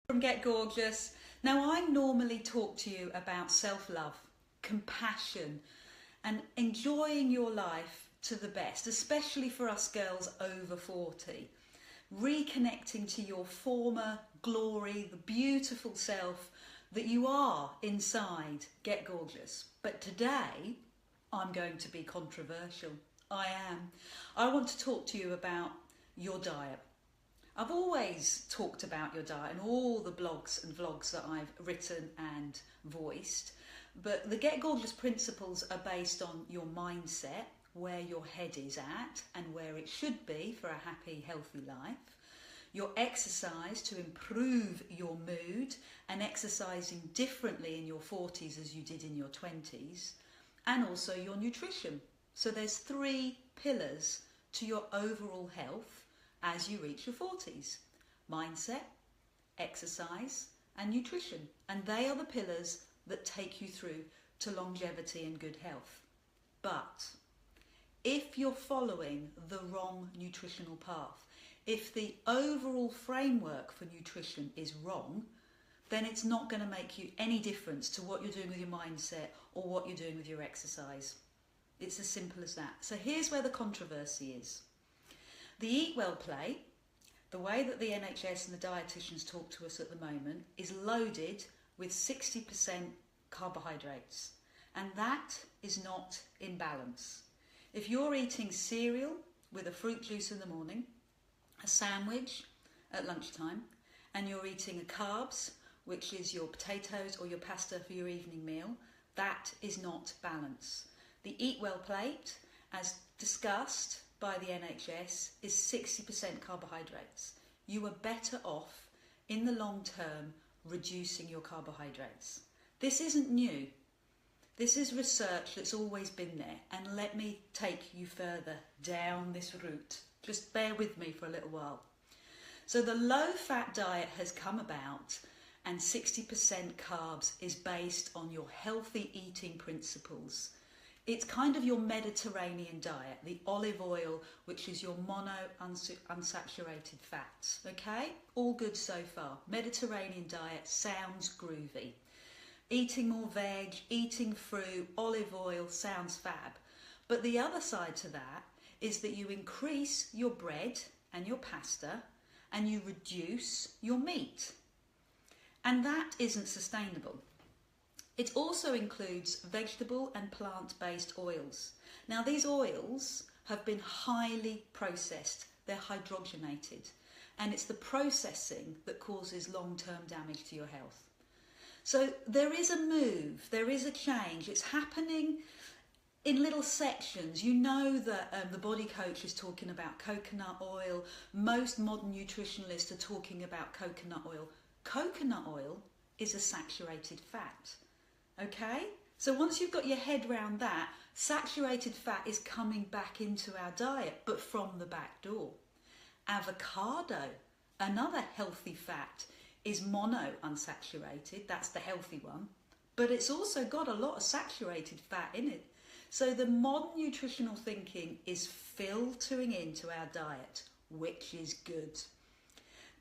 From Get Gorgeous. Now, I normally talk to you about self-love, compassion, and enjoying your life to the best, especially for us girls over 40. Reconnecting to your former glory, the beautiful self that you are inside Get Gorgeous. But today, I'm going to be controversial. I am. I want to talk to you about your diet. I've always talked about your diet in all the blogs and vlogs that I've written and voiced, but the Get Gorgeous principles are based on your mindset, where your head is at and where it should be for a happy, healthy life, your exercise to improve your mood and exercising differently in your 40s as you did in your 20s, and also your nutrition. So there's 3 pillars to your overall health as you reach your 40s: mindset, exercise and nutrition. And they are the pillars that take you through to longevity and good health. But if you're following the wrong nutritional path, if the overall framework for nutrition is wrong, then it's not going to make you any difference to what you're doing with your mindset or what you're doing with your exercise. It's as simple as that. So here's where the controversy is. The Eat Well plate, the way that the NHS and the dietitians talk to us at the moment, is loaded with 60% carbohydrates, and that is not in balance. If you're eating cereal with a fruit juice in the morning, a sandwich at lunchtime, and you're eating carbs, which is your potatoes or your pasta for your evening meal, that is not balance. The Eat Well plate, as discussed by the NHS, is 60% carbohydrates. You are better off in the long term reducing your carbohydrates. This isn't new. This is research that's always been there, and let me take you further down this route. Just bear with me for a little while. So the low-fat diet has come about, and 60% carbs is based on your healthy eating principles. It's kind of your Mediterranean diet, the olive oil, which is your unsaturated fats, okay? All good so far. Mediterranean diet sounds groovy. Eating more veg, eating fruit, olive oil sounds fab. But the other side to that is that you increase your bread and your pasta and you reduce your meat. And that isn't sustainable. It also includes vegetable and plant-based oils. Now, these oils have been highly processed. They're hydrogenated, and it's the processing that causes long-term damage to your health. So there is a move, there is a change. It's happening in little sections. You know that the body coach is talking about coconut oil. Most modern nutritionalists are talking about coconut oil. Coconut oil is a saturated fat. Okay, so once you've got your head around that, saturated fat is coming back into our diet, but from the back door. Avocado, another healthy fat, is monounsaturated, that's the healthy one, but it's also got a lot of saturated fat in it. So the modern nutritional thinking is filtering into our diet, which is good.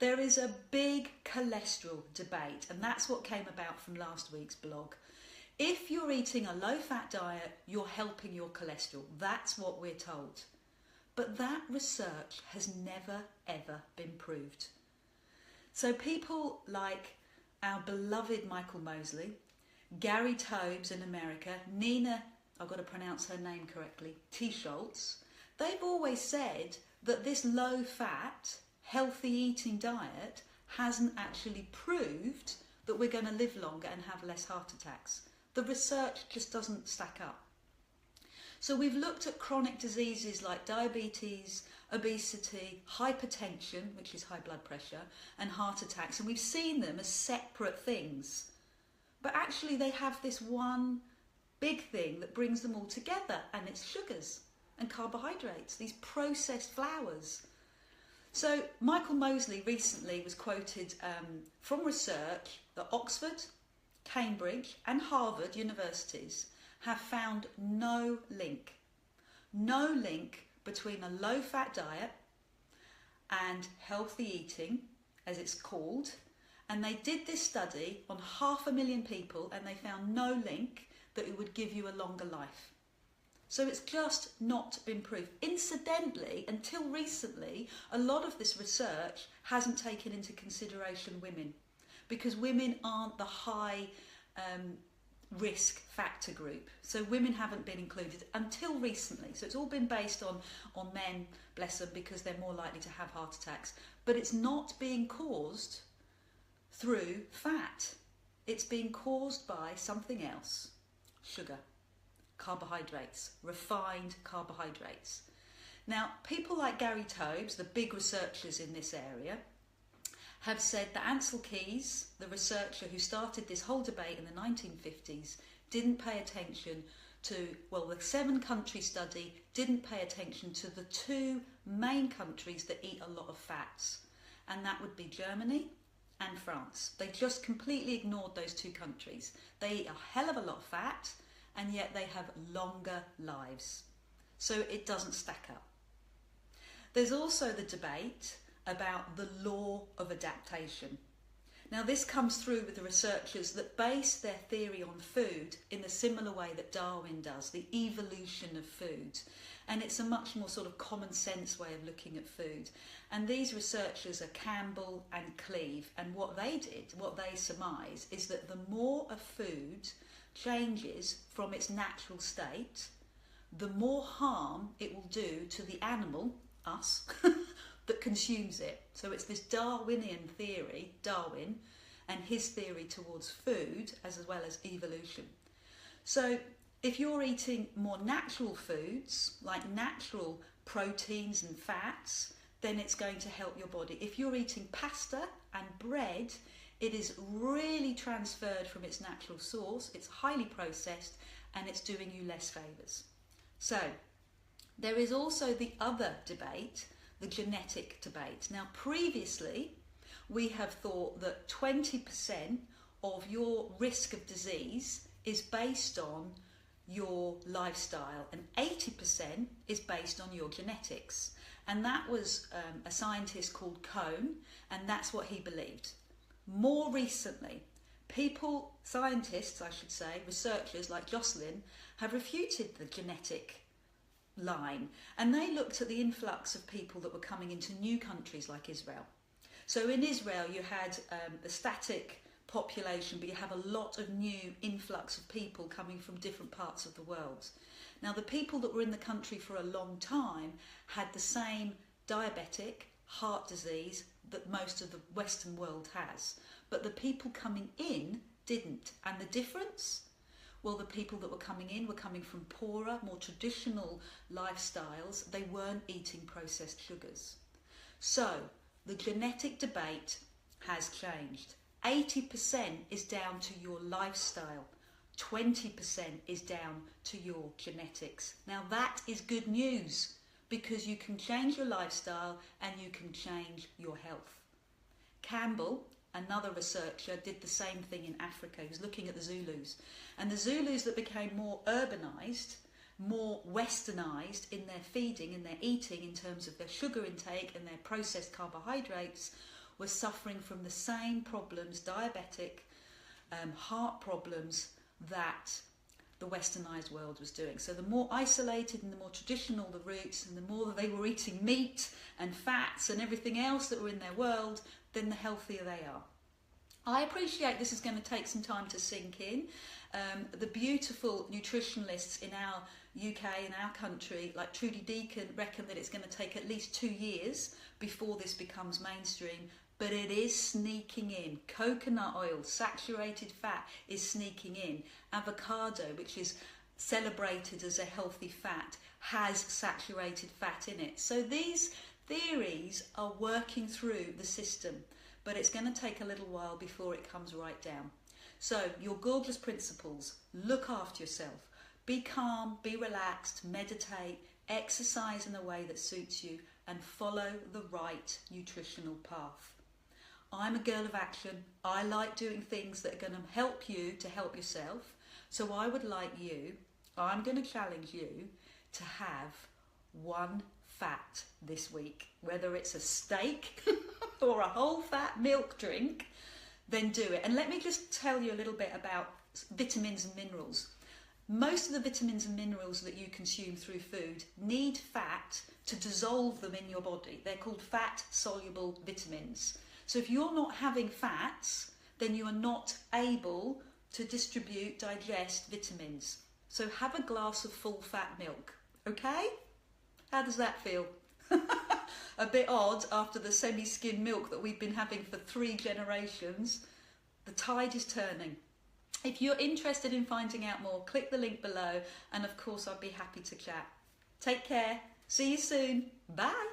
There is a big cholesterol debate, and that's what came about from last week's blog. If you're eating a low-fat diet, you're helping your cholesterol. That's what we're told. But that research has never, ever been proved. So people like our beloved Michael Mosley, Gary Tobes in America, Nina, I've got to pronounce her name correctly, T. Schultz, they've always said that this low-fat, healthy eating diet hasn't actually proved that we're going to live longer and have less heart attacks. The research just doesn't stack up. So we've looked at chronic diseases like diabetes, obesity, hypertension, which is high blood pressure, and heart attacks, and we've seen them as separate things. But actually they have this one big thing that brings them all together, and it's sugars and carbohydrates, these processed flours. So Michael Mosley recently was quoted from research that Oxford, Cambridge and Harvard universities have found no link between a low-fat diet and healthy eating, as it's called, And they did this study on 500,000 people, and they found no link that it would give you a longer life. So it's just not been proved. Incidentally, until recently, a lot of this research hasn't taken into consideration women, because women aren't the high risk factor group. So women haven't been included until recently. So it's all been based on men, bless them, because they're more likely to have heart attacks. But it's not being caused through fat. It's being caused by something else. Sugar, carbohydrates, refined carbohydrates. Now, people like Gary Taubes, the big researchers in this area, have said that Ansel Keys, the researcher who started this whole debate in the 1950s, didn't pay attention to, well, the 7-country study didn't pay attention to the 2 main countries that eat a lot of fats, and that would be Germany and France. They just completely ignored those 2 countries. They eat a hell of a lot of fat, and yet they have longer lives. So it doesn't stack up. There's also the debate about the law of adaptation. Now, this comes through with the researchers that base their theory on food in the similar way that Darwin does, the evolution of food. And it's a much more sort of common sense way of looking at food. And these researchers are Campbell and Cleve. And what they did, what they surmise, is that the more a food changes from its natural state, the more harm it will do to the animal, us, that consumes it. So it's this Darwinian theory, Darwin, and his theory towards food as well as evolution. So if you're eating more natural foods, like natural proteins and fats, then it's going to help your body. If you're eating pasta and bread, it is really transferred from its natural source, it's highly processed, and it's doing you less favours. So there is also the other debate, the genetic debate. Now, previously, we have thought that 20% of your risk of disease is based on your lifestyle, and 80% is based on your genetics. And that was a scientist called Cohn, and that's what he believed. More recently, scientists, I should say, researchers like Jocelyn, have refuted the genetic line, and they looked at the influx of people that were coming into new countries like Israel. So in Israel you had a static population, but you have a lot of new influx of people coming from different parts of the world. Now, the people that were in the country for a long time had the same diabetic, heart disease that most of the Western world has, but the people coming in didn't. And the difference? Well, the people that were coming in were coming from poorer, more traditional lifestyles. They weren't eating processed sugars. So the genetic debate has changed. 80% is down to your lifestyle. 20% is down to your genetics. Now that is good news, because you can change your lifestyle and you can change your health. Campbell, another researcher, did the same thing in Africa. He was looking at the Zulus. And the Zulus that became more urbanised, more westernised in their feeding and their eating in terms of their sugar intake and their processed carbohydrates, were suffering from the same problems, diabetic, heart problems, that the westernised world was doing. So the more isolated and the more traditional the roots, and the more that they were eating meat and fats and everything else that were in their world, then the healthier they are. I appreciate this is going to take some time to sink in. The beautiful nutritionalists in our UK, in our country, like Trudy Deacon, reckon that it's going to take at least 2 years before this becomes mainstream. But it is sneaking in. Coconut oil, saturated fat, is sneaking in. Avocado, which is celebrated as a healthy fat, has saturated fat in it. So these theories are working through the system, but it's going to take a little while before it comes right down. So your gorgeous principles: look after yourself, be calm, be relaxed, meditate, exercise in a way that suits you, and follow the right nutritional path. I'm a girl of action. I like doing things that are going to help you to help yourself. So I would like you, I'm going to challenge you to have one fat this week, whether it's a steak or a whole fat milk drink. then do it. And let me just tell you a little bit about vitamins and minerals. Most of the vitamins and minerals that you consume through food need fat to dissolve them in your body. They're called fat-soluble vitamins. So if you're not having fats, then you are not able to digest vitamins. So have a glass of full-fat milk, okay? How does that feel? A bit odd after the semi-skim milk that we've been having for 3 generations. The tide is turning. If you're interested in finding out more, click the link below, and of course I'd be happy to chat. Take care. See you soon. Bye.